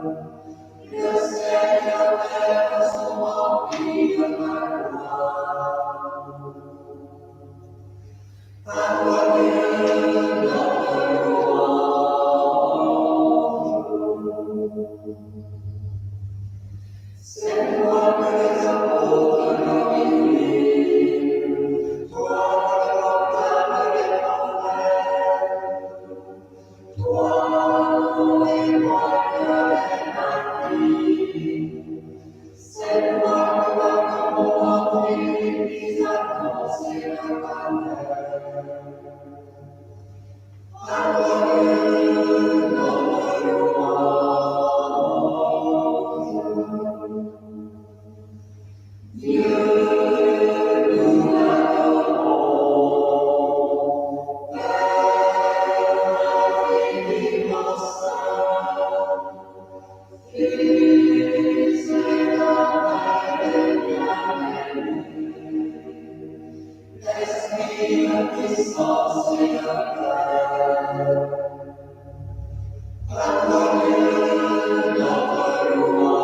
Le Seigneur lève son empire par toi. À toi Dieu, notre louange. C'est toi que les apôtres glorifient, toi que proclames les prophètes, toi dont témoignent les martyrs. C'est toi que par ton nom Philippe annonce le baptême. À toi Dieu, notre louange. Dieu, nous l'adorons, Père infiniment saint, Fils éternel et bien-aimé, Esprit de puissance et de paix. À toi Dieu, notre louange.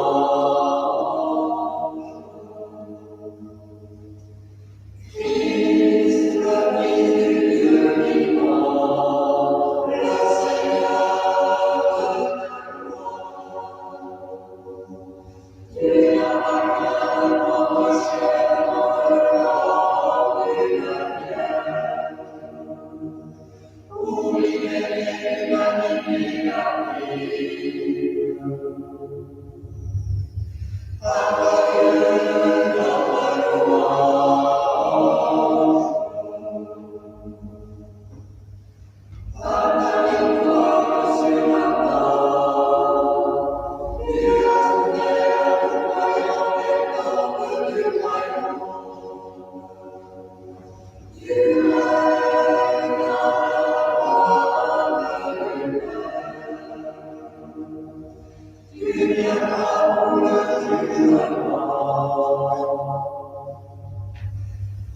Christ, le Fils du Dieu vivant, le Seigneur de la gloire. Tu n'appartiens de notre chair dans le corps d'une pierre, pour libérer l'humanité captive. À toi Dieu, notre louange. À ta victoire sur la mort, tu as ouvert le royaume des portes du royaume. Tu règnes à la de lumière. Tu viendras pour le jugement.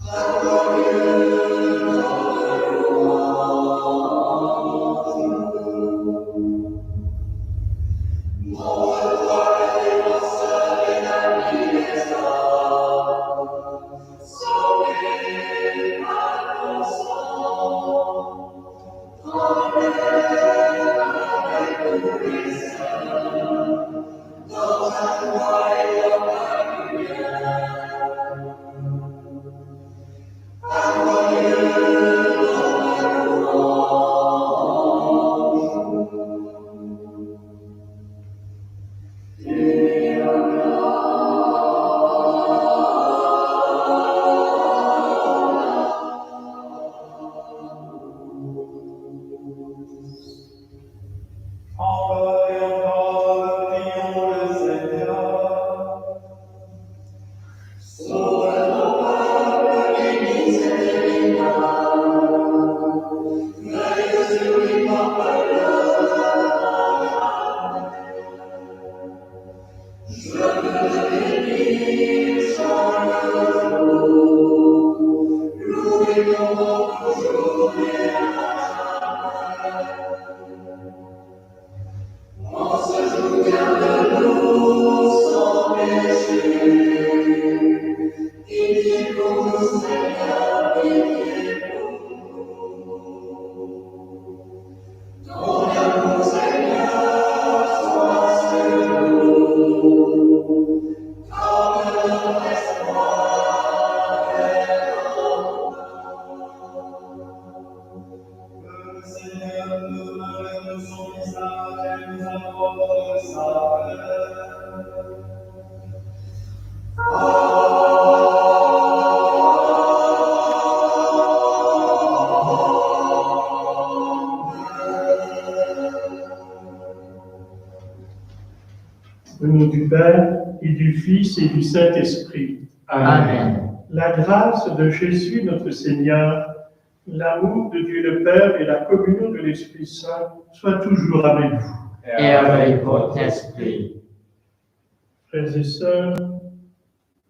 À toi Dieu, notre louange. Montre toi le défenseur et l'ami des hommes, sauvés par ton sang, tremblés avec tous les saints, dans ta joie et dans ta lumière. À toi Dieu, notre louange. Tu es le Encore et encore, prions le Seigneur. Sauve ton peuple des miséricordes, veille sur lui ton peuple je veux te bénir chaque jour, louer ton nom toujours et à jamais. En ce jour, garde-nous sans péché. Pitié pour nous, Seigneur, pitié pour nous. Ton amour, Seigneur, soit sur nous, comme notre espoir est en Que le Seigneur nous donne son visage et nous apporte sa paix. Au nom du Père, et du Fils, et du Saint-Esprit. Amen. La grâce de Jésus, notre Seigneur, l'amour de Dieu le Père et la communion de l'Esprit Saint soient toujours avec vous. Et avec votre esprit. Frères et sœurs,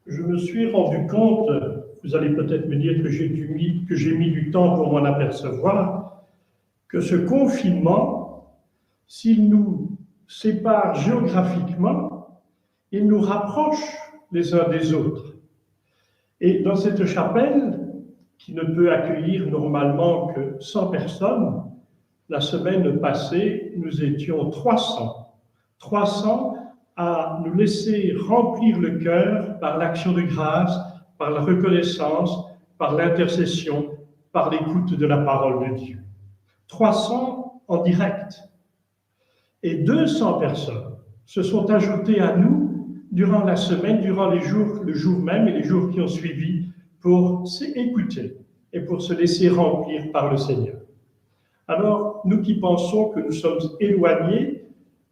je me suis rendu compte, vous allez peut-être me dire que j'ai mis du temps pour m'en apercevoir, que ce confinement, s'il nous sépare géographiquement, il nous rapproche les uns des autres. Et dans cette chapelle, qui ne peut accueillir normalement que 100 personnes, la semaine passée, nous étions 300. 300 à nous laisser remplir le cœur par l'action de grâce, par la reconnaissance, par l'intercession, par l'écoute de la parole de Dieu. 300 en direct. Et 200 personnes se sont ajoutées à nous durant la semaine, durant les jours, le jour même et les jours qui ont suivi, pour s'écouter et pour se laisser remplir par le Seigneur. Alors, nous qui pensons que nous sommes éloignés,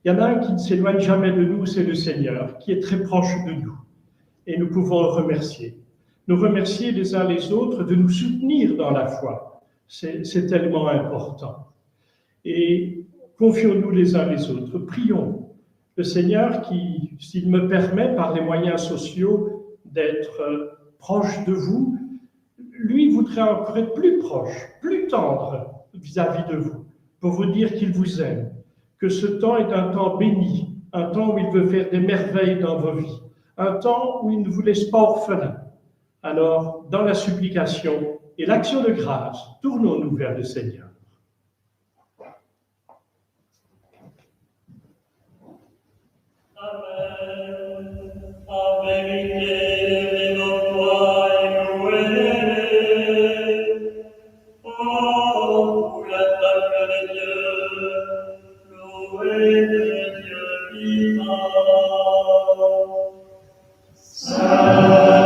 il y en a un qui ne s'éloigne jamais de nous, c'est le Seigneur, qui est très proche de nous. Et nous pouvons le remercier. Nous remercier les uns les autres de nous soutenir dans la foi. C'est tellement important. Et confions-nous les uns les autres. Prions le Seigneur qui, s'il me permet, par les moyens sociaux, d'être proche de vous, lui voudrait encore être plus proche, plus tendre vis-à-vis de vous, pour vous dire qu'il vous aime, que ce temps est un temps béni, un temps où il veut faire des merveilles dans vos vies, un temps où il ne vous laisse pas orphelins. Alors, dans la supplication et l'action de grâce, tournons-nous vers le Seigneur. Amen. En vérité, nos toi est loué. Oh, pour l'attaque de Dieu, loué de Dieu vivant. Amen.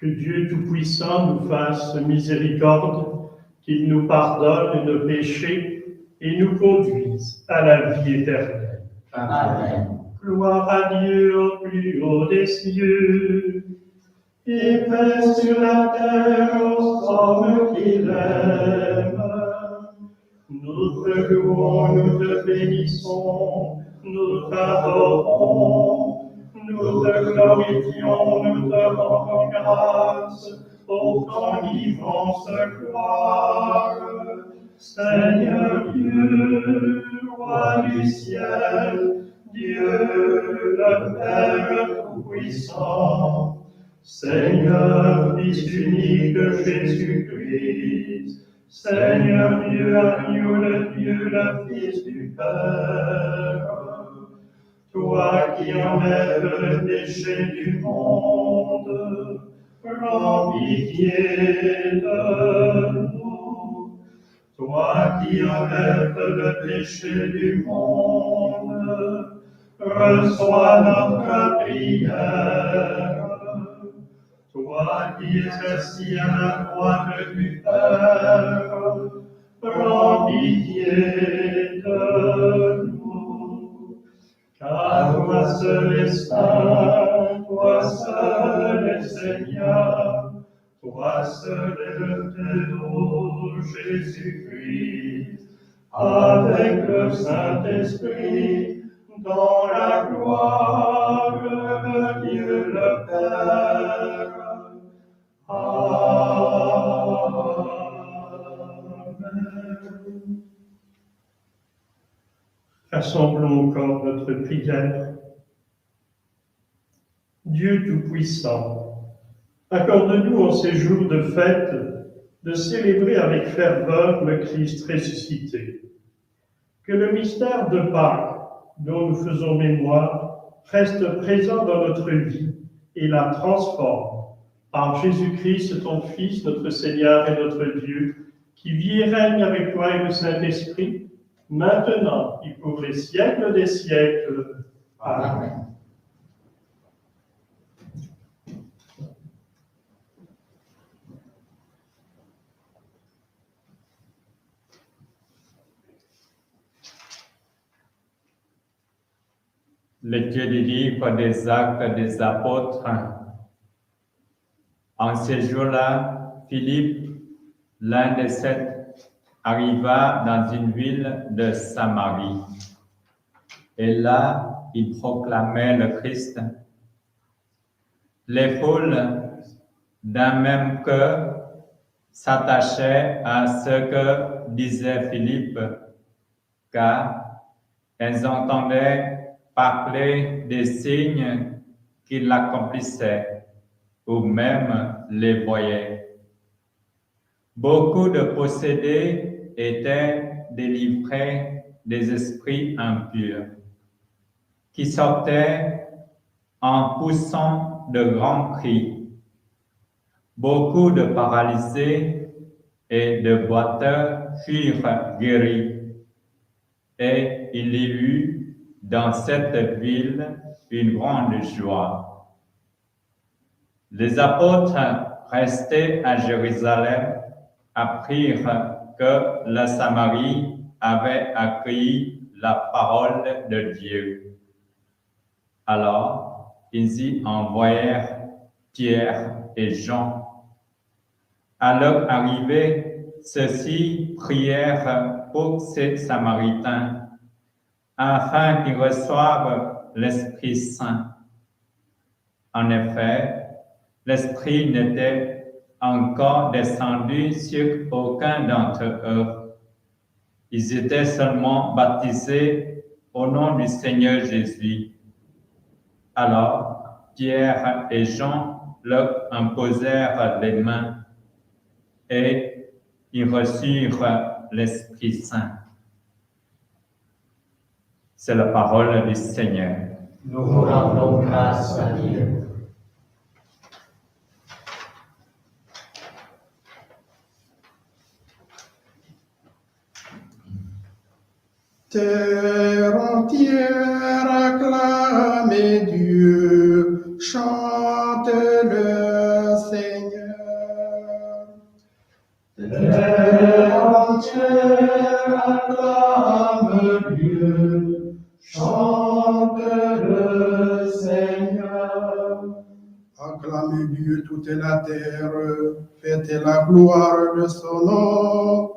Que Dieu Tout-Puissant nous fasse miséricorde, qu'il nous pardonne nos péchés et nous conduise à la vie éternelle. Amen. Gloire à Dieu au plus haut des cieux, et paix sur la terre aux hommes qu'il aime. Nous te louons, nous te bénissons, nous t'adorons, nous te glorifions, nous te rendons grâce, ô ton immense gloire. Seigneur Dieu, roi du ciel, Dieu le Père Tout-Puissant, Seigneur, Fils unique Jésus-Christ, Seigneur Dieu, agneau de Dieu, le Fils du Père, toi qui enlèves le péché du monde, prends pitié de nous. Toi qui enlèves le péché du monde, reçois notre prière. Toi qui es assis à la droite du Père, prends pitié de nous. Car toi seul est saint, toi seul est Seigneur, toi seul est le Théo, Jésus-Christ, avec le Saint-Esprit, dans la gloire de Dieu le Père. Amen. Rassemblons encore notre prière. Dieu Tout-Puissant, accorde-nous en ces jours de fête de célébrer avec ferveur le Christ ressuscité. Que le mystère de Pâques, dont nous faisons mémoire, reste présent dans notre vie et la transforme par Jésus-Christ, ton Fils, notre Seigneur et notre Dieu, qui vit et règne avec toi et le Saint-Esprit, maintenant et pour les siècles des siècles. Amen. Lecture du livre des Actes des Apôtres. En ces jours-là, Philippe, l'un des 7, arriva dans une ville de Samarie. Et là, il proclamait le Christ. Les foules, d'un même cœur, s'attachaient à ce que disait Philippe, car elles entendaient parler des signes qu'il accomplissait, ou même les voyaient. Beaucoup de possédés étaient délivrés des esprits impurs, qui sortaient en poussant de grands cris. Beaucoup de paralysés et de boiteux furent guéris, et il y eut dans cette ville une grande joie. Les apôtres restés à Jérusalem apprirent que la Samarie avait accueilli la parole de Dieu. Alors, ils y envoyèrent Pierre et Jean. À leur arrivée, ceux-ci prièrent pour ces Samaritains, afin qu'ils reçoivent l'Esprit Saint. En effet, l'Esprit n'était encore descendu sur aucun d'entre eux. Ils étaient seulement baptisés au nom du Seigneur Jésus. Alors, Pierre et Jean leur imposèrent les mains et ils reçurent l'Esprit Saint. C'est la parole du Seigneur. Nous rendons grâce à Dieu. Terre entière acclamez Dieu, chante le Seigneur. chante le Seigneur. Acclamez Dieu toute la terre, fêtez la gloire de son nom.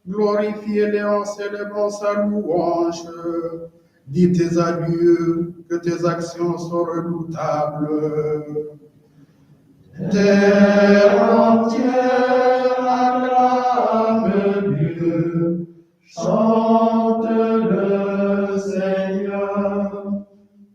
Glorifiez-le en célébrant sa louange. Dites à Dieu que tes actions sont redoutables. Terre entière acclame Dieu, chante le Seigneur.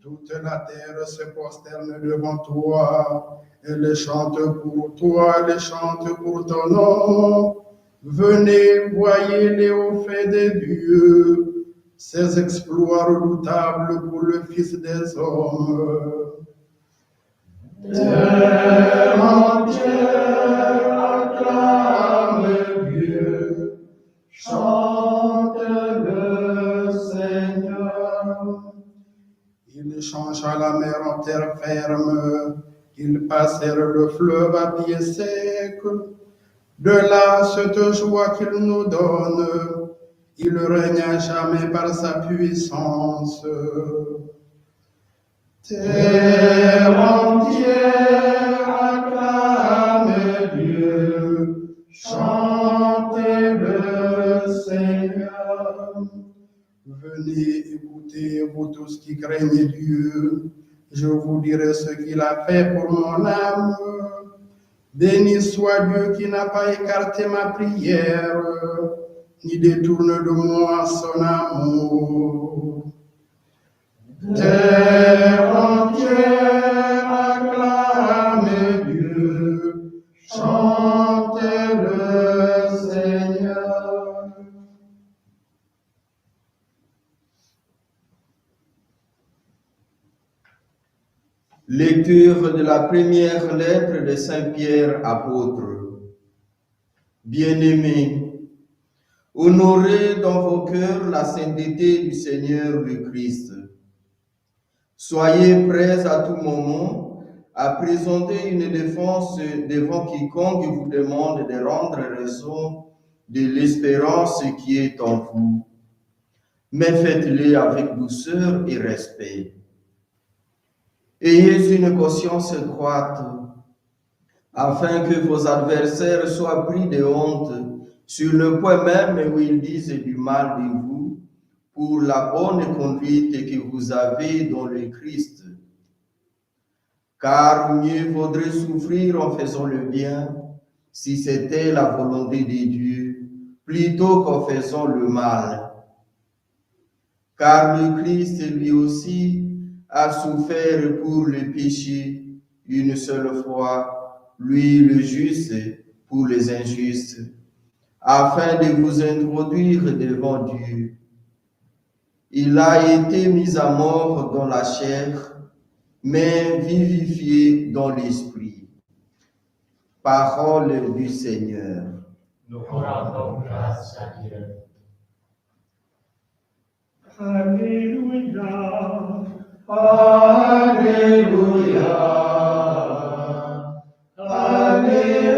Toute la terre se prosterne devant toi, elle chante pour toi, elle chante pour ton nom. Venez, voyez les hauts faits de Dieu, ses exploits redoutables pour le Fils des hommes. Terre entière acclame Dieu, chante le Seigneur. Il changea la mer en terre ferme, ils passèrent le fleuve à pied sec. De là, cette joie qu'il nous donne, il règne à jamais par sa puissance. Terre entière acclame Dieu, chantez le Seigneur. Venez écouter, vous tous qui craignez Dieu, je vous dirai ce qu'il a fait pour mon âme. Béni soit Dieu qui n'a pas écarté ma prière, ni détourne de moi son amour. Terre entière acclame Dieu, chantez le Seigneur. Lecture de la première lettre de Saint Pierre apôtre. Bien-aimés, honorez dans vos cœurs la sainteté du Seigneur le Christ. Soyez prêts à tout moment à présenter une défense devant quiconque vous demande de rendre raison de l'espérance qui est en vous. Mais faites-le avec douceur et respect. Ayez une conscience droite, afin que vos adversaires soient pris de honte sur le point même où ils disent du mal de vous, pour la bonne conduite que vous avez dans le Christ. Car mieux vaudrait souffrir en faisant le bien, si c'était la volonté de Dieu, plutôt qu'en faisant le mal. Car le Christ lui aussi a souffert pour le péché une seule fois, lui le juste pour les injustes, afin de vous introduire devant Dieu. Il a été mis à mort dans la chair, mais vivifié dans l'esprit. Parole du Seigneur. Nous rendons grâce à Dieu. Alléluia. Alléluia. Alléluia.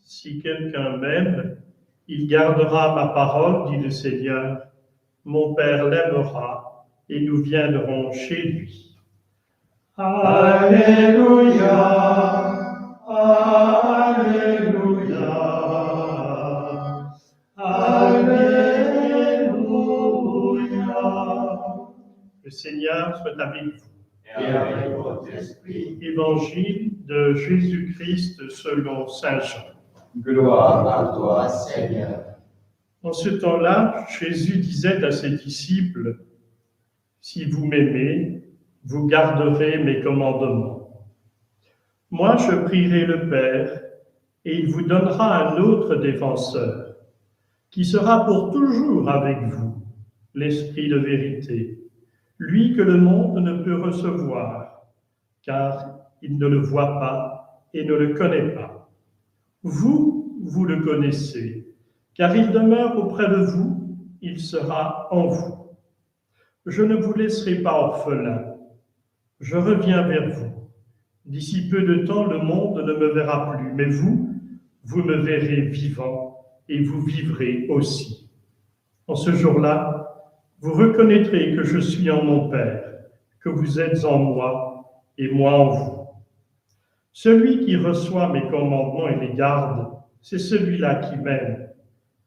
Si quelqu'un m'aime, il gardera ma parole, dit le Seigneur. Mon Père l'aimera et nous viendrons chez lui. Alléluia. Alléluia. Alléluia. Le Seigneur soit avec vous. Et avec votre esprit. Évangile de Jésus-Christ selon saint Jean. Gloire à toi, Seigneur. En ce temps-là, Jésus disait à ses disciples, « Si vous m'aimez, vous garderez mes commandements. Moi, je prierai le Père, et il vous donnera un autre défenseur, qui sera pour toujours avec vous, l'Esprit de vérité, lui que le monde ne peut recevoir, car il ne le voit pas et ne le connaît pas. Vous, vous le connaissez, car il demeure auprès de vous, il sera en vous. Je ne vous laisserai pas orphelin, je reviens vers vous. D'ici peu de temps, le monde ne me verra plus, mais vous, vous me verrez vivant et vous vivrez aussi. En ce jour-là, Vous reconnaîtrez que je suis en mon Père, que vous êtes en moi et moi en vous. Celui qui reçoit mes commandements et les garde, c'est celui-là qui m'aime.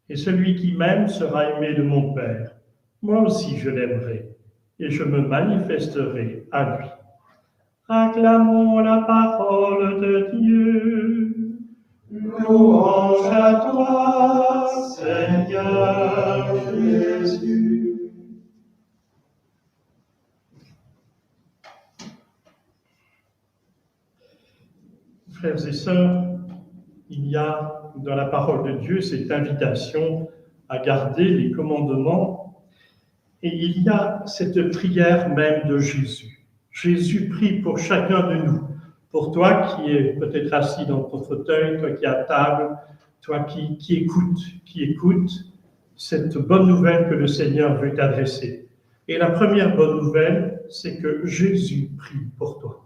Et celui qui m'aime sera aimé de mon Père. Moi aussi je l'aimerai, et je me manifesterai à lui. Acclamons la parole de Dieu. Louange à toi, Seigneur Jésus. Frères et sœurs, il y a dans la parole de Dieu cette invitation à garder les commandements et il y a cette prière même de Jésus. Jésus prie pour chacun de nous, pour toi qui es peut-être assis dans ton fauteuil, toi qui es à table, toi qui écoute cette bonne nouvelle que le Seigneur veut t'adresser. Et la première bonne nouvelle, c'est que Jésus prie pour toi.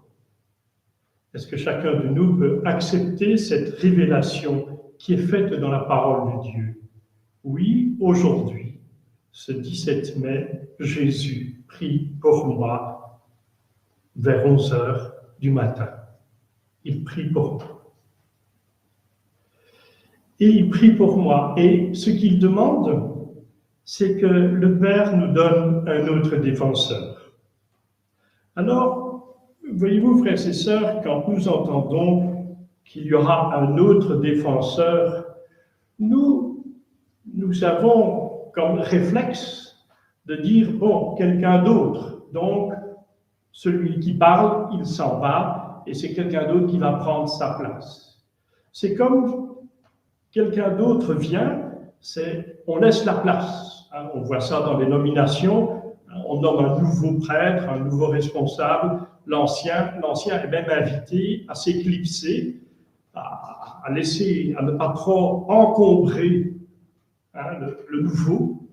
Est-ce que chacun de nous peut accepter cette révélation qui est faite dans la parole de Dieu? Oui, aujourd'hui, ce 17 mai, Jésus prie pour moi vers 11h du matin. Il prie pour moi. Et il prie pour moi. Et ce qu'il demande, c'est que le Père nous donne un autre défenseur. Alors, voyez-vous, frères et sœurs, quand nous entendons qu'il y aura un autre défenseur, nous avons comme réflexe de dire, bon, quelqu'un d'autre. Donc, celui qui parle, il s'en va, et c'est quelqu'un d'autre qui va prendre sa place. C'est comme quelqu'un d'autre vient, on laisse la place. Hein, on voit ça dans les nominations, on nomme un nouveau prêtre, un nouveau responsable. L'ancien est même invité à s'éclipser, à ne pas trop encombrer le nouveau.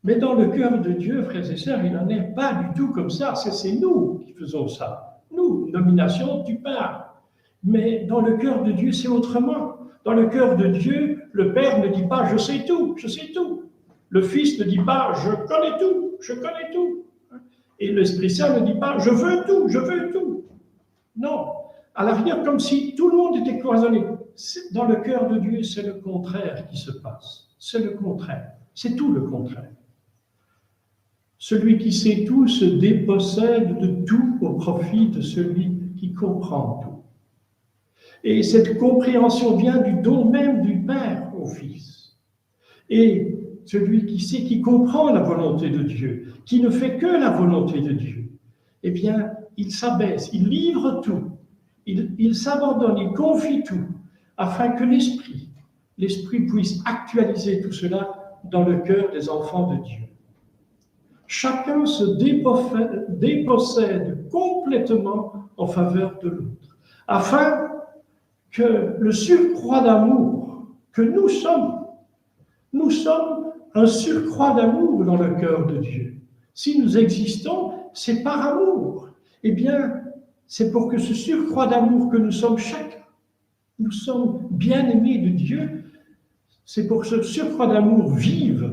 Mais dans le cœur de Dieu, frères et sœurs, il n'en est pas du tout comme ça. C'est nous qui faisons ça. Nous, nomination du Père. Mais dans le cœur de Dieu, c'est autrement. Dans le cœur de Dieu, le Père ne dit pas « je sais tout, je sais tout ». Le Fils ne dit pas « je connais tout, je connais tout ». Et l'Esprit Saint ne dit pas « je veux tout, je veux tout ». Non, à l'avenir, comme si tout le monde était cloisonné. Dans le cœur de Dieu, c'est le contraire qui se passe. C'est le contraire. C'est tout le contraire. Celui qui sait tout se dépossède de tout au profit de celui qui comprend tout. Et cette compréhension vient du don même du Père au Fils. Et celui qui sait, qui comprend la volonté de Dieu, qui ne fait que la volonté de Dieu, eh bien, il s'abaisse, il livre tout, il s'abandonne, il confie tout, afin que l'Esprit puisse actualiser tout cela dans le cœur des enfants de Dieu. Chacun se dépossède complètement en faveur de l'autre, afin que le surcroît d'amour que nous sommes un surcroît d'amour dans le cœur de Dieu. Si nous existons, c'est par amour. Eh bien, c'est pour que ce surcroît d'amour que nous sommes chacun, nous sommes bien-aimés de Dieu, c'est pour que ce surcroît d'amour vive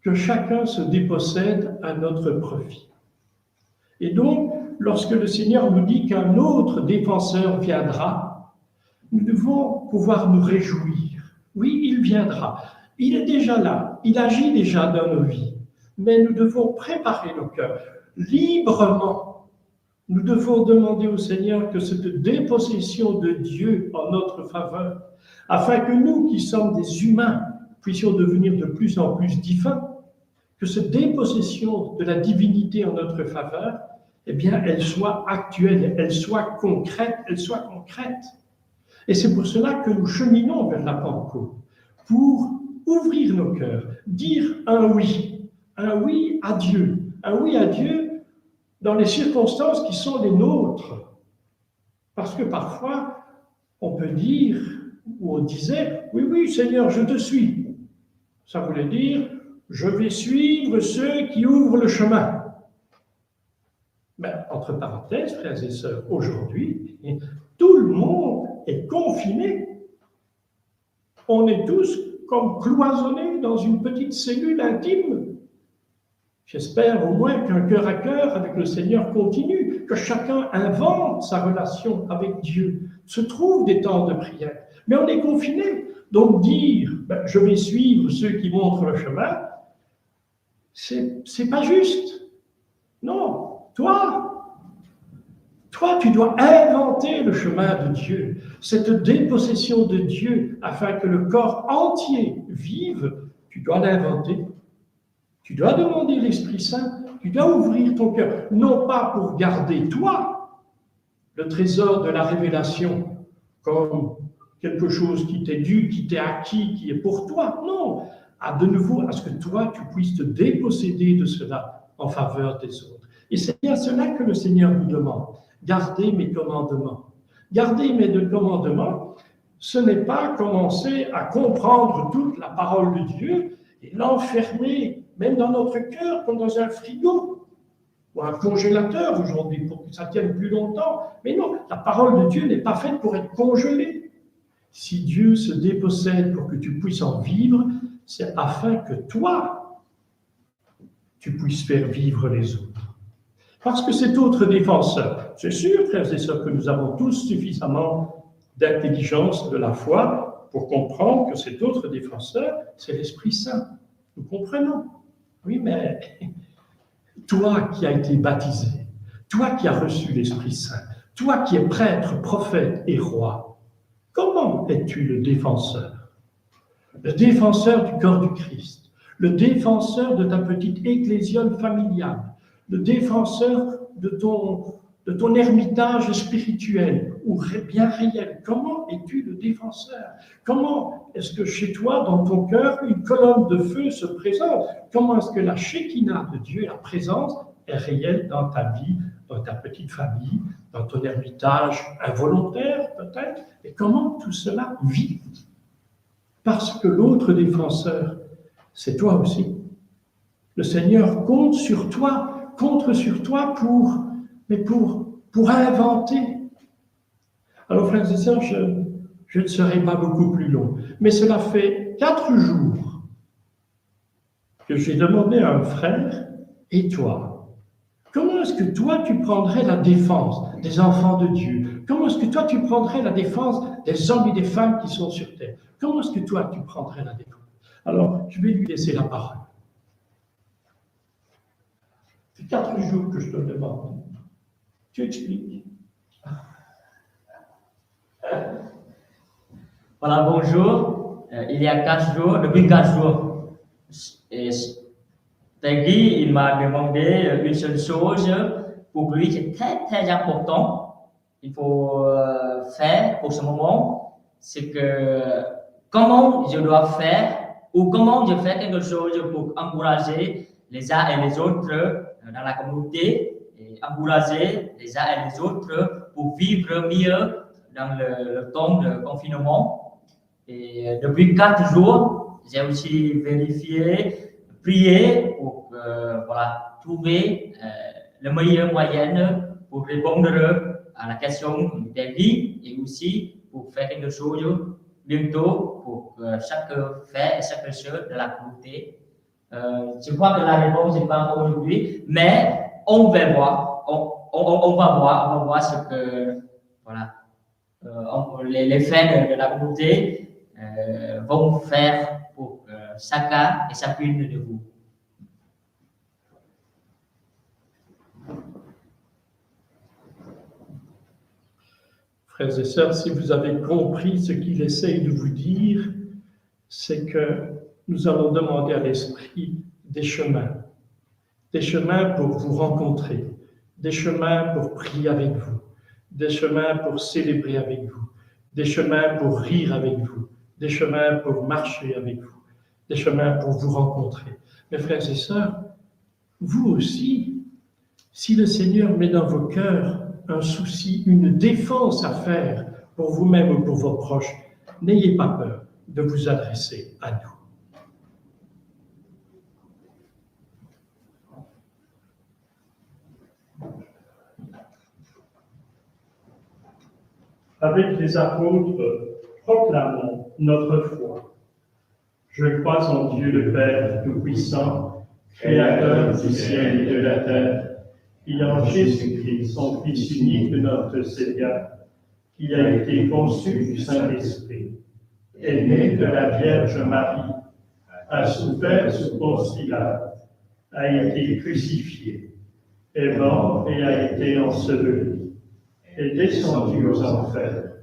que chacun se dépossède à notre profit. Et donc, lorsque le Seigneur nous dit qu'un autre défenseur viendra, nous devons pouvoir nous réjouir. Oui, il viendra. Il est déjà là. Il agit déjà dans nos vies. Mais nous devons préparer nos cœurs librement. Nous devons demander au Seigneur que cette dépossession de Dieu en notre faveur, afin que nous, qui sommes des humains, puissions devenir de plus en plus divins, que cette dépossession de la divinité en notre faveur, eh bien, elle soit actuelle, elle soit concrète, Et c'est pour cela que nous cheminons vers la Pentecôte, pour ouvrir nos cœurs, dire un oui à Dieu, dans les circonstances qui sont les nôtres. Parce que parfois, on peut dire, ou on disait, oui, Seigneur, je te suis. Ça voulait dire, je vais suivre ceux qui ouvrent le chemin. Mais, entre parenthèses, frères et sœurs, aujourd'hui, tout le monde est confiné. On est tous comme cloisonnés dans une petite cellule intime. J'espère au moins qu'un cœur à cœur avec le Seigneur continue, que chacun invente sa relation avec Dieu, se trouve des temps de prière. Mais on est confiné. Donc dire je vais suivre ceux qui montrent le chemin, c'est pas juste. Non, toi, tu dois inventer le chemin de Dieu, cette dépossession de Dieu, afin que le corps entier vive, tu dois l'inventer. Tu dois demander l'Esprit Saint, tu dois ouvrir ton cœur, non pas pour garder toi, le trésor de la révélation, comme quelque chose qui t'est dû, qui t'est acquis, qui est pour toi. Non, de nouveau, à ce que toi, tu puisses te déposséder de cela en faveur des autres. Et c'est bien cela que le Seigneur nous demande. Gardez mes commandements. Garder mes commandements, ce n'est pas commencer à comprendre toute la parole de Dieu et l'enfermer, même dans notre cœur, comme dans un frigo ou un congélateur aujourd'hui, pour que ça tienne plus longtemps. Mais non, la parole de Dieu n'est pas faite pour être congelée. Si Dieu se dépossède pour que tu puisses en vivre, c'est afin que toi, tu puisses faire vivre les autres. Parce que cet autre défenseur, c'est sûr, frères et sœurs, que nous avons tous suffisamment d'intelligence de la foi pour comprendre que cet autre défenseur, c'est l'Esprit Saint. Nous comprenons. Oui, mais toi qui as été baptisé, toi qui as reçu l'Esprit Saint, toi qui es prêtre, prophète et roi, comment es-tu le défenseur? Le défenseur du corps du Christ, le défenseur de ta petite ecclésiole familiale, le défenseur de ton ermitage spirituel ou bien réel. Comment es-tu le défenseur? Comment est-ce que chez toi, dans ton cœur, une colonne de feu se présente? Comment est-ce que la Shekinah de Dieu, la présence, est réelle dans ta vie, dans ta petite famille, dans ton ermitage involontaire peut-être? Et comment tout cela vit? Parce que l'autre défenseur, c'est toi aussi. Le Seigneur compte sur toi pour inventer. Alors, frères et sœurs, je ne serai pas beaucoup plus long, mais cela fait 4 jours que j'ai demandé à un frère, et toi, comment est-ce que toi tu prendrais la défense des enfants de Dieu? Comment est-ce que toi tu prendrais la défense des hommes et des femmes qui sont sur terre? Comment est-ce que toi tu prendrais la défense? Alors, je vais lui laisser la parole. C'est 4 jours que je te demande. Tu expliques. Voilà, bonjour. Il y a 4 jours, depuis 4 jours, Tegui, il m'a demandé une seule chose. Pour lui, c'est très, très important. Il faut faire pour ce moment. C'est que comment je dois faire ou comment je fais quelque chose pour encourager les uns et les autres dans la communauté et encourager les uns et les autres pour vivre mieux dans le temps de confinement. Et depuis 4 jours, j'ai aussi vérifié, prié pour trouver le meilleur moyen pour répondre à la question des vies et aussi pour faire quelque chose bientôt pour chaque frère et chaque sœur de la communauté. Je crois que la réponse n'est pas aujourd'hui, mais on va voir, on va voir ce que les frères de la communauté vont faire pour chacun et chacune de vous. Frères et sœurs, si vous avez compris ce qu'il essaye de vous dire, c'est que nous allons demander à l'Esprit des chemins pour vous rencontrer, des chemins pour prier avec vous, des chemins pour célébrer avec vous, des chemins pour rire avec vous, des chemins pour marcher avec vous, des chemins pour vous rencontrer. Mes frères et sœurs, vous aussi, si le Seigneur met dans vos cœurs un souci, une défense à faire pour vous-même ou pour vos proches, n'ayez pas peur de vous adresser à nous. Avec les apôtres, proclamons notre foi. Je crois en Dieu le Père Tout-Puissant, Créateur du ciel et de la terre, qui en Jésus-Christ, son Fils unique de notre Seigneur, qui a été conçu du Saint-Esprit, est né de la Vierge Marie, a souffert sous Ponce Pilate, a été crucifié, est mort et a été enseveli, est descendu aux enfers.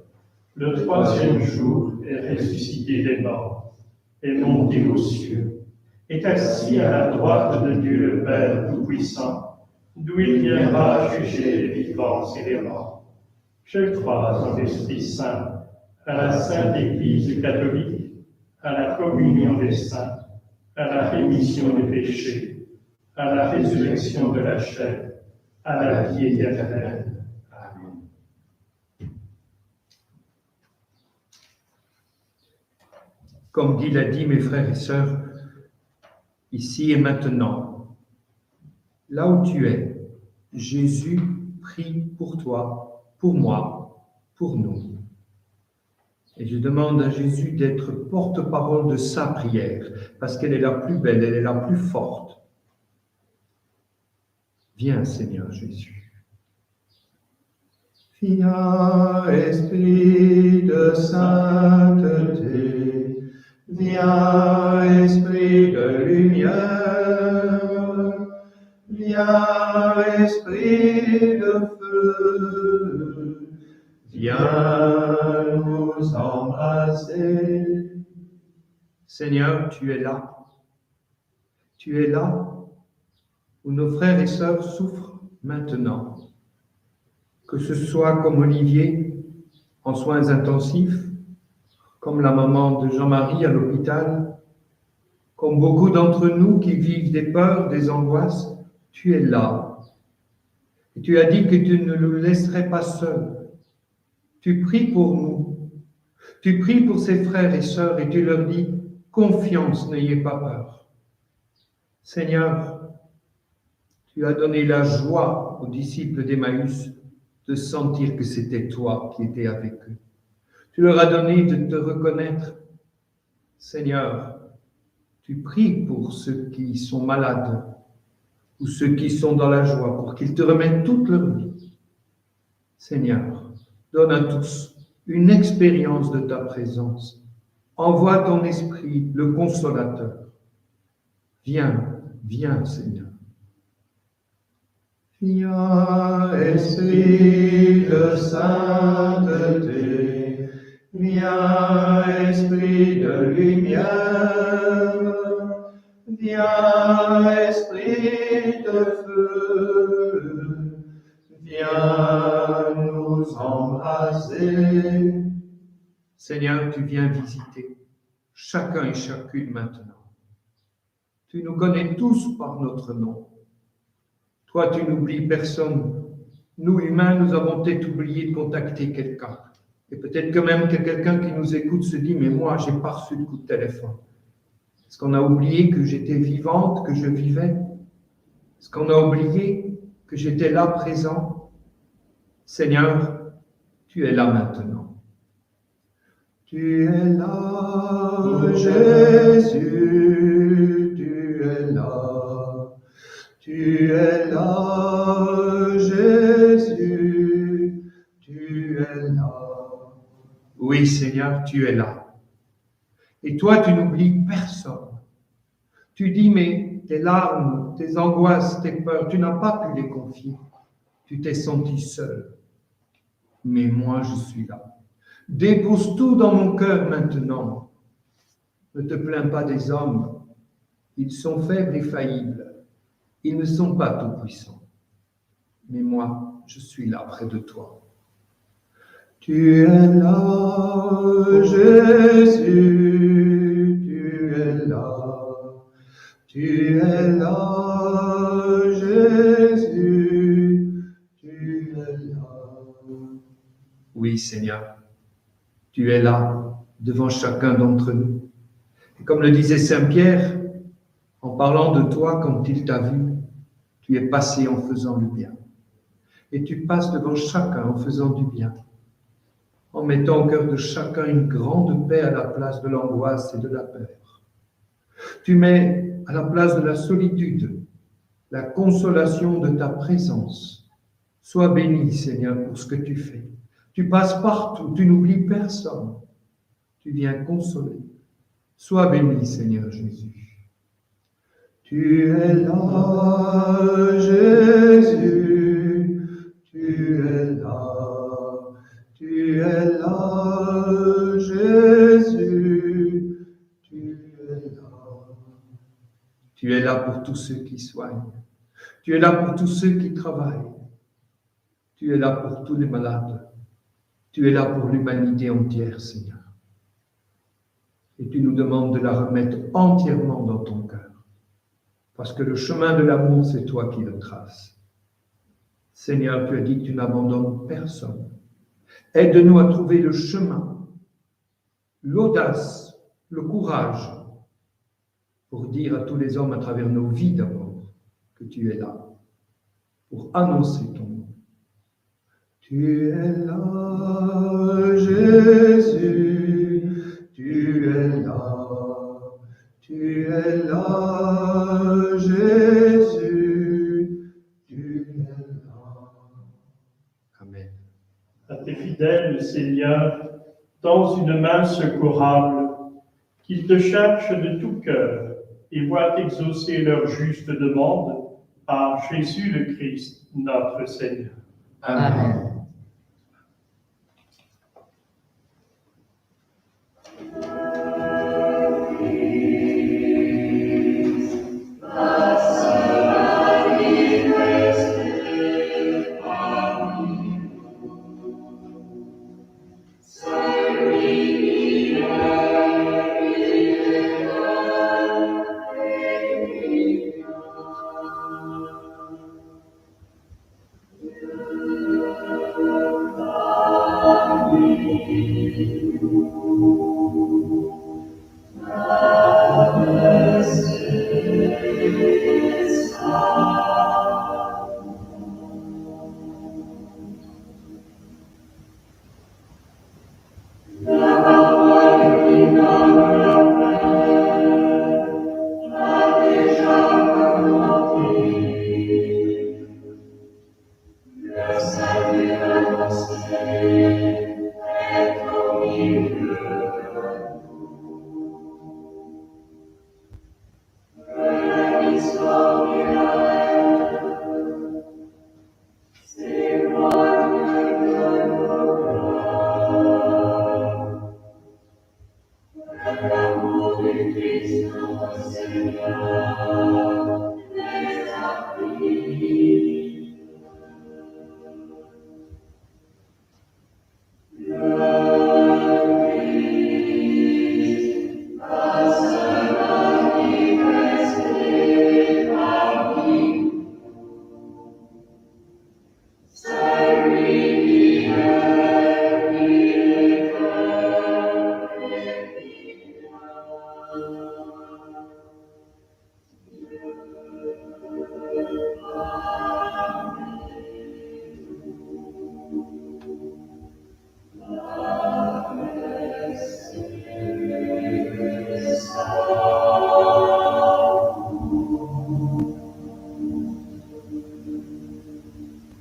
Le troisième jour est ressuscité des morts, est monté aux cieux, est assis à la droite de Dieu le Père Tout-Puissant, d'où il viendra juger les vivants et les morts. Je crois en l'Esprit Saint, à la Sainte Église catholique, à la communion des saints, à la rémission des péchés, à la résurrection de la chair, à la vie éternelle. Amen. Comme Guy l'a dit, mes frères et sœurs, ici et maintenant, là où tu es, Jésus prie pour toi, pour moi, pour nous. Et je demande à Jésus d'être porte-parole de sa prière, parce qu'elle est la plus belle, elle est la plus forte. Viens, Seigneur Jésus. Viens, Esprit de sainteté, viens, Esprit de lumière, viens, Esprit de feu, viens nous embrasser. Seigneur, tu es là. Tu es là où nos frères et sœurs souffrent maintenant. Que ce soit comme Olivier en soins intensifs, comme la maman de Jean-Marie à l'hôpital, comme beaucoup d'entre nous qui vivent des peurs, des angoisses, tu es là. Et tu as dit que tu ne nous laisserais pas seuls. Tu pries pour nous. Tu pries pour ces frères et sœurs et tu leur dis, confiance, n'ayez pas peur. Seigneur, tu as donné la joie aux disciples d'Emmaüs de sentir que c'était toi qui étais avec eux. Tu leur as donné de te reconnaître. Seigneur, tu pries pour ceux qui sont malades ou ceux qui sont dans la joie, pour qu'ils te remettent toute leur vie. Seigneur, donne à tous une expérience de ta présence. Envoie ton esprit, le consolateur. Viens, viens, Seigneur. Viens, Esprit de sainteté, viens, Esprit de lumière, viens, Esprit de feu, viens nous embraser. Seigneur, tu viens visiter chacun et chacune maintenant. Tu nous connais tous par notre nom. Toi, tu n'oublies personne. Nous, humains, nous avons peut-être oublié de contacter quelqu'un. Et peut-être que même que quelqu'un qui nous écoute se dit, mais moi, je n'ai pas reçu de coup de téléphone. Est-ce qu'on a oublié que j'étais vivante, que je vivais? Est-ce qu'on a oublié que j'étais là, présent? Seigneur, tu es là maintenant. Tu es là, Jésus, tu es là. Tu es là, Jésus, tu es là. Oui, Seigneur, tu es là. Et toi, tu n'oublies personne. Tu dis, mais tes larmes, tes angoisses, tes peurs, tu n'as pas pu les confier. Tu t'es senti seul. Mais moi, je suis là. Dépose tout dans mon cœur maintenant. Ne te plains pas des hommes. Ils sont faibles et faillibles. Ils ne sont pas tout-puissants. Mais moi, je suis là près de toi. Tu es là, Jésus, tu es là. Tu es là, Jésus, tu es là. Oui, Seigneur, tu es là devant chacun d'entre nous. Et comme le disait Saint Pierre, en parlant de toi quand il t'a vu, tu es passé en faisant le bien. Et tu passes devant chacun en faisant du bien, en mettant au cœur de chacun une grande paix à la place de l'angoisse et de la peur. Tu mets à la place de la solitude, la consolation de ta présence. Sois béni, Seigneur, pour ce que tu fais. Tu passes partout, tu n'oublies personne. Tu viens consoler. Sois béni, Seigneur Jésus. Tu es là, Jésus. Tu es là. Tu es là, Jésus. Tu es là. Tu es là pour tous ceux qui soignent. Tu es là pour tous ceux qui travaillent. Tu es là pour tous les malades. Tu es là pour l'humanité entière, Seigneur. Et tu nous demandes de la remettre entièrement dans ton cœur. Parce que le chemin de l'amour, c'est toi qui le traces. Seigneur, tu as dit que tu n'abandonnes personne. Aide-nous à trouver le chemin, l'audace, le courage pour dire à tous les hommes à travers nos vies d'abord que tu es là, pour annoncer ton nom. Tu es là, Jésus, tu es là, tu es là, Jésus, tu es là. Amen. À tes fidèles, Seigneur, dans une main secourable, qu'ils te cherchent de tout cœur et voient exaucer leur juste demande par Jésus le Christ, notre Seigneur. Amen.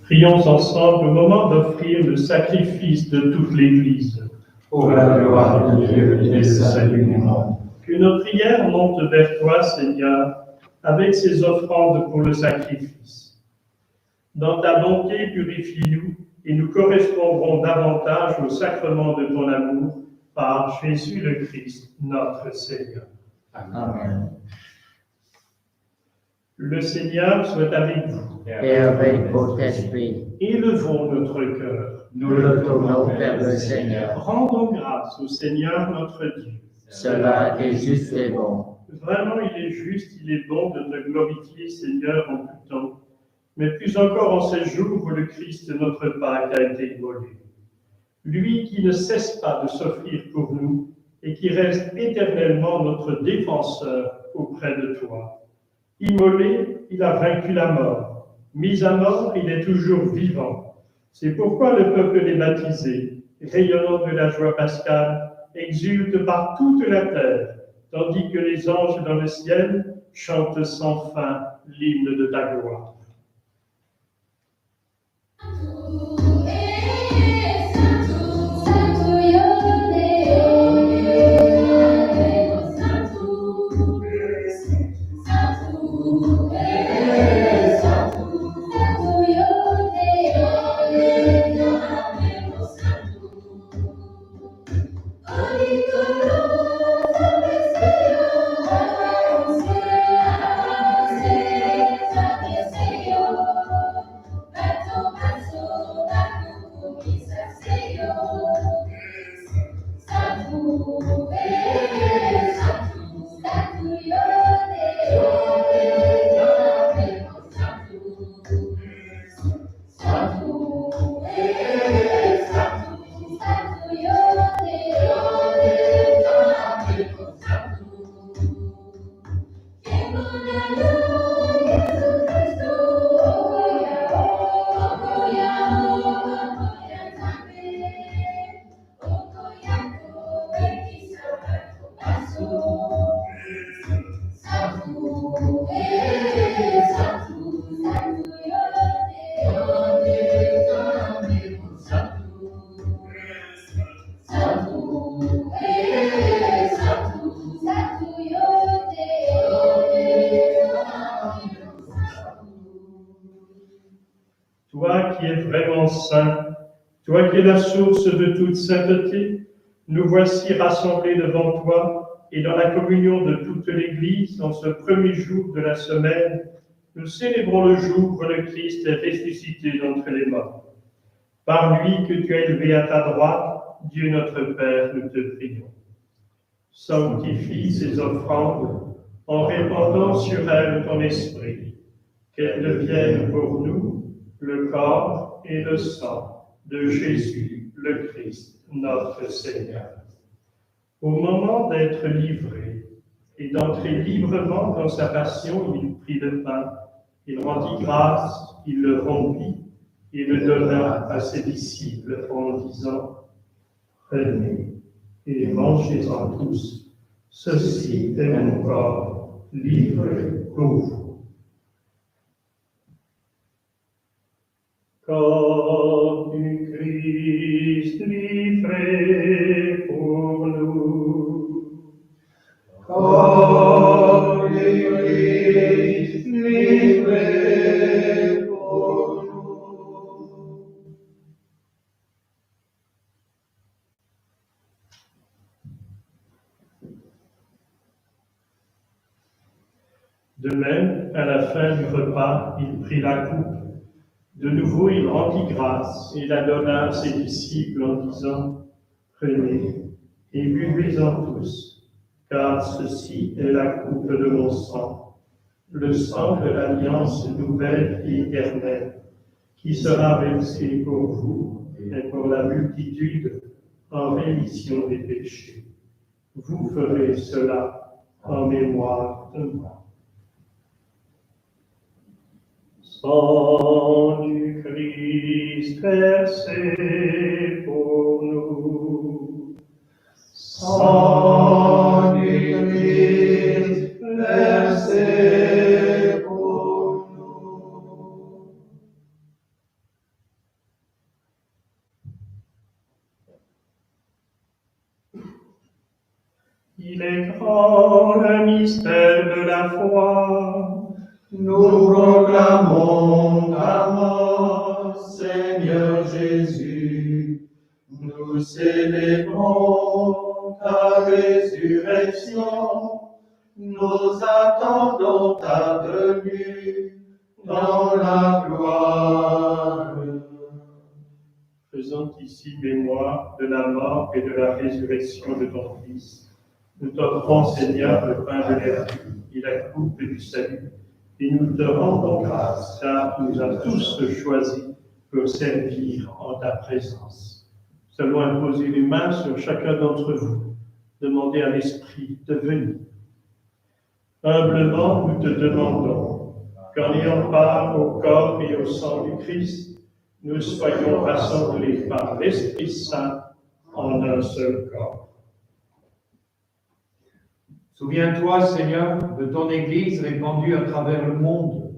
Prions ensemble au moment d'offrir le sacrifice de toute l'Église. Pour la gloire de Dieu et le salut du monde. Que nos prières montent vers toi, Seigneur, avec ces offrandes pour le sacrifice. Dans ta bonté, purifie-nous et nous correspondrons davantage au sacrement de ton amour par Jésus le Christ, notre Seigneur. Amen. Le Seigneur soit avec vous. Et avec votre esprit, Élevons notre cœur. nous le tournons vers le Seigneur. Rendons grâce au Seigneur notre Dieu. Cela est juste et bon. Vraiment, il est juste, il est bon de te glorifier, Seigneur, en tout temps, mais plus encore en ces jours où le Christ, notre Pâque, a été immolé. Lui qui ne cesse pas de s'offrir pour nous et qui reste éternellement notre défenseur auprès de toi. Immolé, il a vaincu la mort. Mis à mort, il est toujours vivant. C'est pourquoi le peuple des baptisés, rayonnant de la joie pascale, exulte par toute la terre, tandis que les anges dans le ciel chante sans fin l'hymne de ta gloire. Toi qui es vraiment saint, toi qui es la source de toute sainteté, nous voici rassemblés devant toi et dans la communion de toute l'Église, en ce premier jour de la semaine, nous célébrons le jour où le Christ est ressuscité d'entre les morts. Par lui que tu as élevé à ta droite, Dieu notre Père, nous te prions. Sanctifie ces offrandes en répandant sur elles ton esprit, qu'elles deviennent pour nous le corps et le sang de Jésus, le Christ, notre Seigneur. Au moment d'être livré et d'entrer librement dans sa passion, il prit le pain, il rendit grâce, il le rompit et le donna à ses disciples en disant « Prenez et mangez-en tous, ceci est mon corps livré pour vous. » Corps du Christ livré pour nous. Corps du Christ livré pour nous. De même, à la fin du repas, il prit la coupe. De nouveau, il rendit grâce et la donna à ses disciples en disant « Prenez et buvez-en tous, car ceci est la coupe de mon sang, le sang de l'alliance nouvelle et éternelle, qui sera versé pour vous et pour la multitude en rémission des péchés. Vous ferez cela en mémoire de moi. » Sang du Christ versé pour nous. Sang du Christ versé pour nous. Il est grand le mystère de la foi. Nous proclamons ta mort, Seigneur Jésus. Nous célébrons ta résurrection. Nous attendons ta venue dans la gloire. Faisons ici mémoire de la mort et de la résurrection de ton Fils. Nous t'offrons, Seigneur, le pain de la vie et la coupe du salut. Et nous te rendons grâce, car tu nous as tous choisis pour servir en ta présence. Nous allons imposer les mains sur chacun d'entre vous, demander à l'Esprit de venir. Humblement, nous te demandons qu'en ayant part au corps et au sang du Christ, nous soyons rassemblés par l'Esprit Saint en un seul corps. Souviens-toi, Seigneur, de ton Église répandue à travers le monde.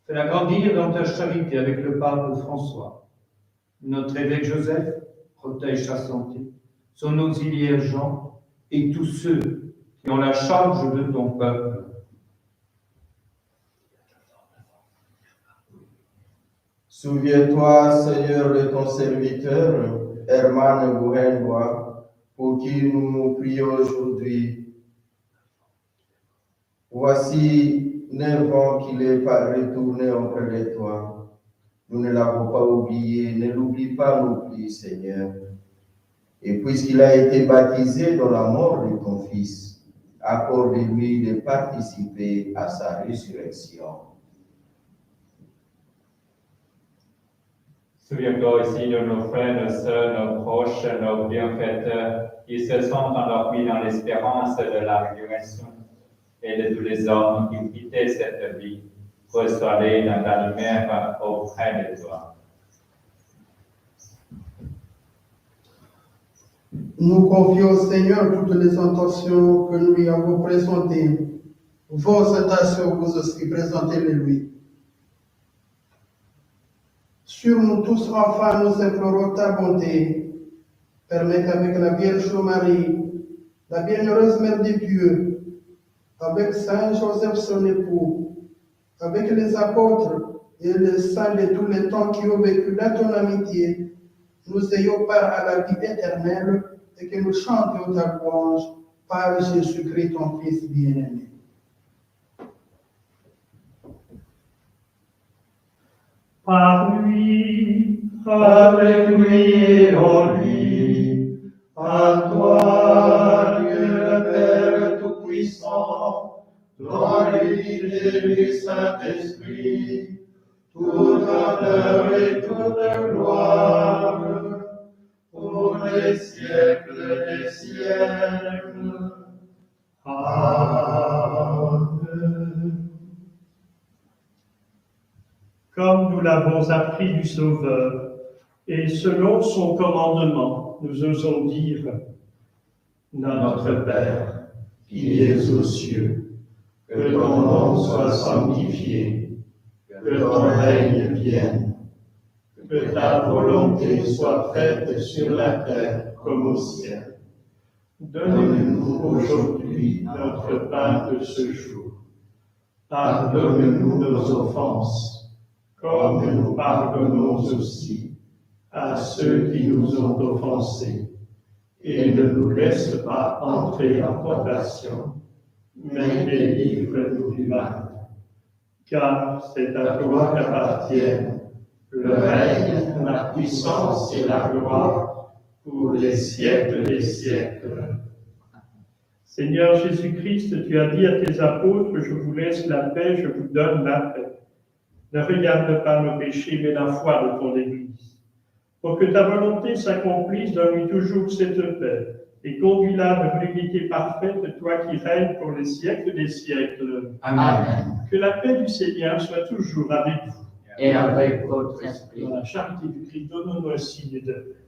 Fais-la grandir dans ta charité avec le pape François. Notre évêque Joseph, protège sa santé, son auxiliaire Jean et tous ceux qui ont la charge de ton peuple. Souviens-toi, Seigneur, de ton serviteur, Herman Bouhenbois, pour qui nous prions aujourd'hui. Voici 9 ans qu'il est pas retourné auprès de toi. Nous ne l'avons pas oublié, ne l'oublie pas non plus, Seigneur. Et puisqu'il a été baptisé dans la mort de ton Fils, accorde-lui de participer à sa résurrection. Souviens-toi aussi de nos frères, nos sœurs, nos proches, nos bienfaiteurs, qui se sont endormis dans l'espérance de la résurrection, et de tous les hommes qui quittaient cette vie, reçois-les dans ta lumière auprès de toi. Nous confions au Seigneur toutes les intentions que nous lui avons présentées. Vos intentions, vous aussi, présentez-les-lui. Sur nous tous, enfants, nous implorons ta bonté. Permets qu'avec la Vierge Marie, la bienheureuse Mère de Dieu, avec Saint Joseph son époux, avec les apôtres et les saints de tous les temps qui ont vécu dans ton amitié, nous ayons part à la vie éternelle et que nous chantions ta louange par Jésus-Christ, ton Fils bien-aimé. Par lui, avec lui et en lui, à toi, Dieu le Père Tout-Puissant, dans l'unité du Saint-Esprit, tout honneur et toute gloire, pour les siècles des siècles. Amen. comme nous l'avons appris du Sauveur, et selon son commandement, nous osons dire Notre Père, qui es aux cieux, que ton nom soit sanctifié, que ton règne vienne, que ta volonté soit faite sur la terre comme au ciel. Donne-nous aujourd'hui notre pain de ce jour. Pardonne-nous nos offenses, comme nous pardonnons aussi à ceux qui nous ont offensés. Et ne nous laisse pas entrer en tentation, mais délivre-nous du mal. car c'est À à toi qu'appartiennent le règne, la puissance et la gloire pour les siècles des siècles. Seigneur Jésus-Christ, tu as dit à tes apôtres, je vous laisse la paix, je vous donne la paix. Ne regarde pas nos péchés, mais la foi de ton Église. Pour que ta volonté s'accomplisse, donne-lui toujours cette paix, et conduis-la vers l'unité parfaite, toi qui règnes pour les siècles des siècles. Amen. Que la paix du Seigneur soit toujours avec vous. Et avec votre esprit. Dans la charité du Christ, donne-nous un signe de paix.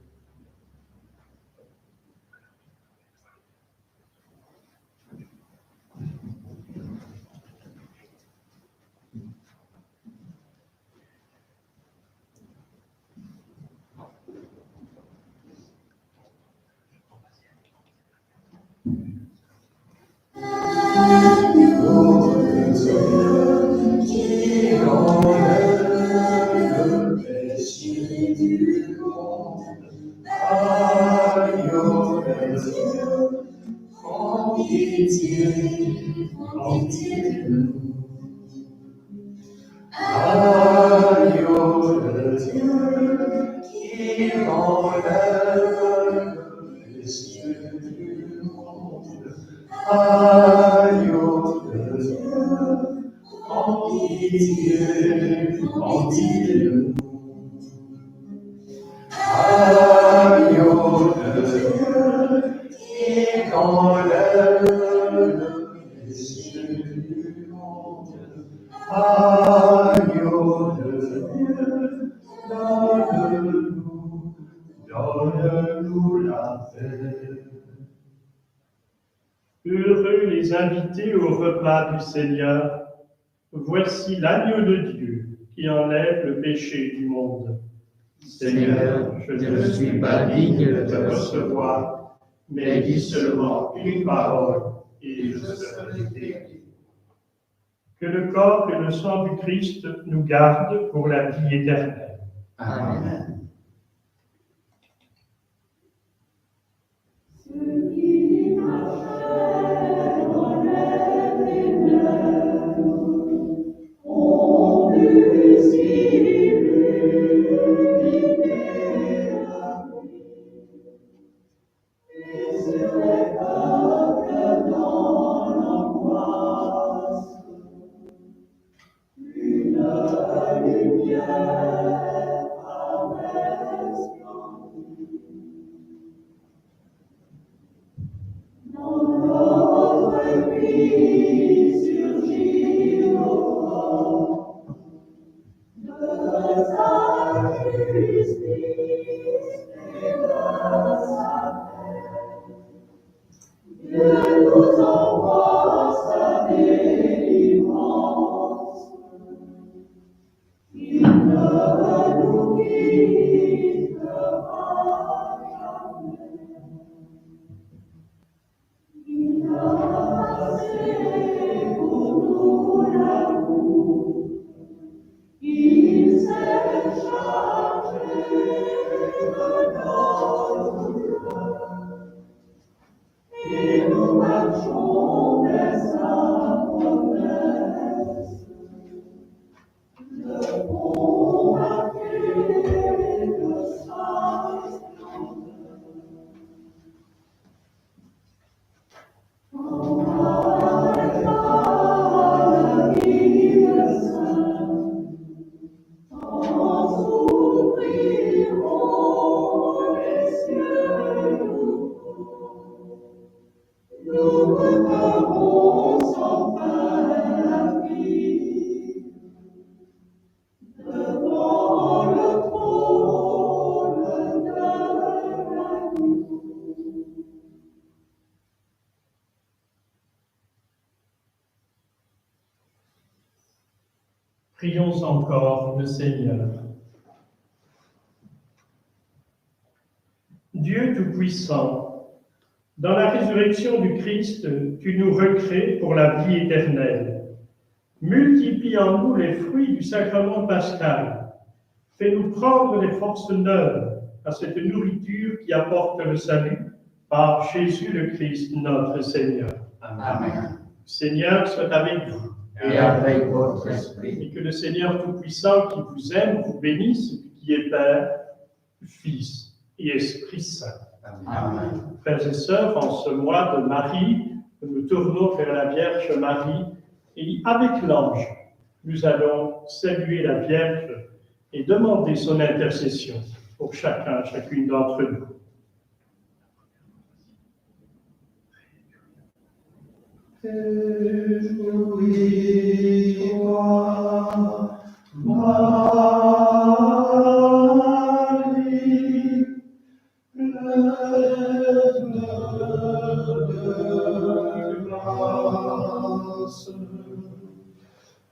Qui enlève le péché du monde, agneau de Dieu, prends pitié de nous. Agneau de Dieu, qui enlève le péché du monde, agneau de Dieu, prends pitié de nous. Agneau de Dieu, qui enlève le péché du monde, agneau de Dieu, donne-nous la paix. Heureux les les invités au repas du Seigneur, voici l'agneau de Dieu qui enlève le péché du monde. Seigneur, je ne suis pas digne de te recevoir, mais dis seulement une parole et je serai guéri. Que le corps et le sang du Christ nous gardent pour la vie éternelle. Amen. Prions encore le Seigneur. Dieu Tout-Puissant, dans la résurrection du Christ, tu nous recrées pour la vie éternelle. Multiplie en nous les fruits du sacrement pascal. Fais-nous prendre les forces neuves à cette nourriture qui apporte le salut par Jésus le Christ, notre Seigneur. Amen. Seigneur soit avec vous. Et avec votre esprit. Et que le Seigneur Tout-Puissant qui vous aime vous bénisse, qui est Père, Fils et Esprit Saint. Amen. Frères et sœurs, en ce mois de Marie, nous nous tournons vers la Vierge Marie et avec l'ange, nous allons saluer la Vierge et demander son intercession pour chacune d'entre nous. Réjouis-toi, Marie, pleine de grâce.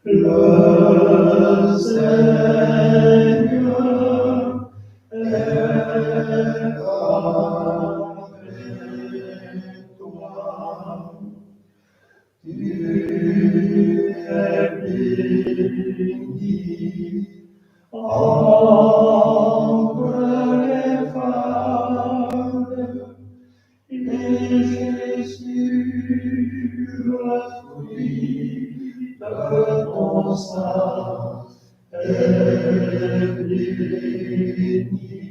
Le Seigneur est avec toi. Tu es bénie entre les femmes, et Jésus, le fruit de ton sein, est béni.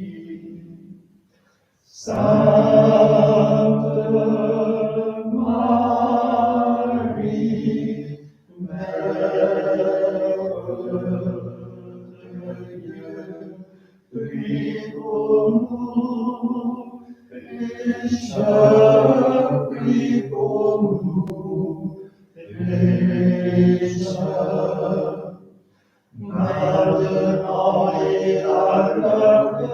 Sainte Marie, Mère de Dieu, prie pour nous, pécheurs, prie pour nous, pécheurs, maintenant et à l'heure de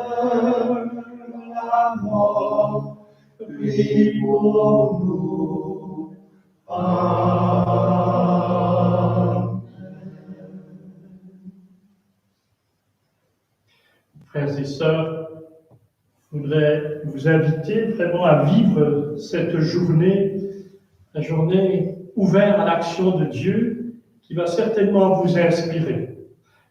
la mort, prie pour nous. Frères et sœurs, je voudrais vous inviter vraiment à vivre cette journée, la journée ouverte à l'action de Dieu qui va certainement vous inspirer.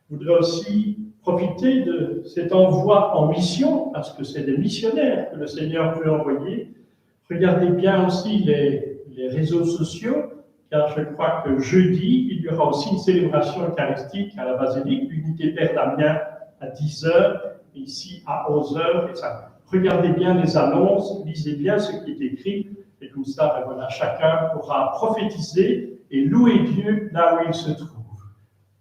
Je voudrais aussi profiter de cet envoi en mission, parce que c'est des missionnaires que le Seigneur peut envoyer. Regardez bien aussi les réseaux sociaux, car je crois que jeudi, il y aura aussi une célébration eucharistique à la basilique, l'unité Père Damien à 10h, ici à 11h. Et ça. Regardez bien les annonces, lisez bien ce qui est écrit, et comme ça, ben voilà, chacun pourra prophétiser et louer Dieu là où il se trouve.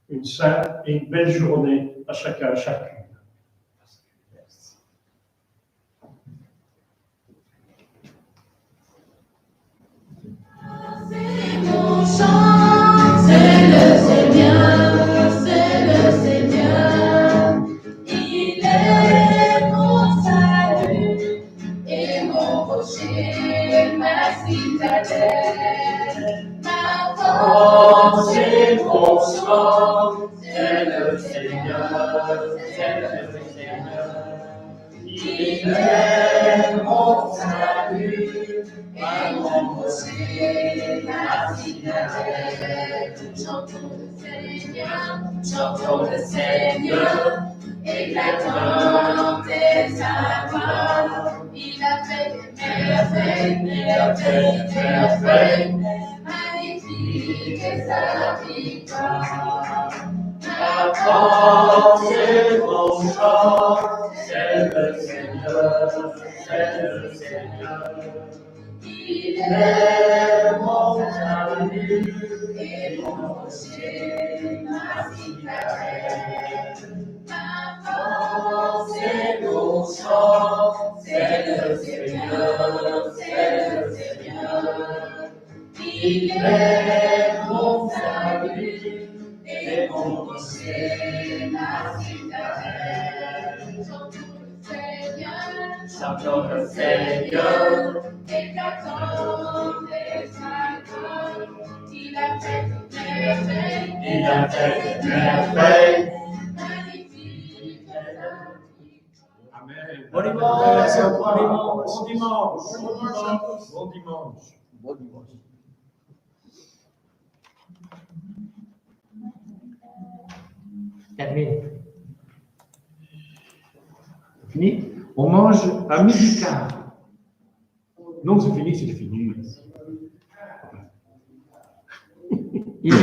Une sainte et une belle journée à chacun, à chacune. C'est mon chant, c'est le Seigneur, c'est le Seigneur. Il est mon salut et mon rocher, ma citadelle. Ma force et mon chant, c'est le Seigneur, c'est le Seigneur. Il est mon salut et mon rocher, ma citadelle. Chantons le Seigneur, éclatant de sa voix. Il a fait des merveilles, merveilles, merveilles, magnifique est sa victoire. Ma force et mon chant, c'est le Seigneur, c'est le Seigneur. Il est mon salut et mon rocher, ma citadelle. Ma force et mon chant, c'est le Seigneur, c'est le Seigneur. Il est mon salut et mon rocher, ma citadelle. Chantons le Seigneur, éclatant des salves. Il a fait des merveilles, il a fait des merveilles. Magnifique est la victoire. Amen. Bon dimanche, bon dimanche, bon dimanche. Bon dimanche. Bon dimanche. Terminé. Fini? On mange à 12h15. Non, c'est fini, c'est fini. Il est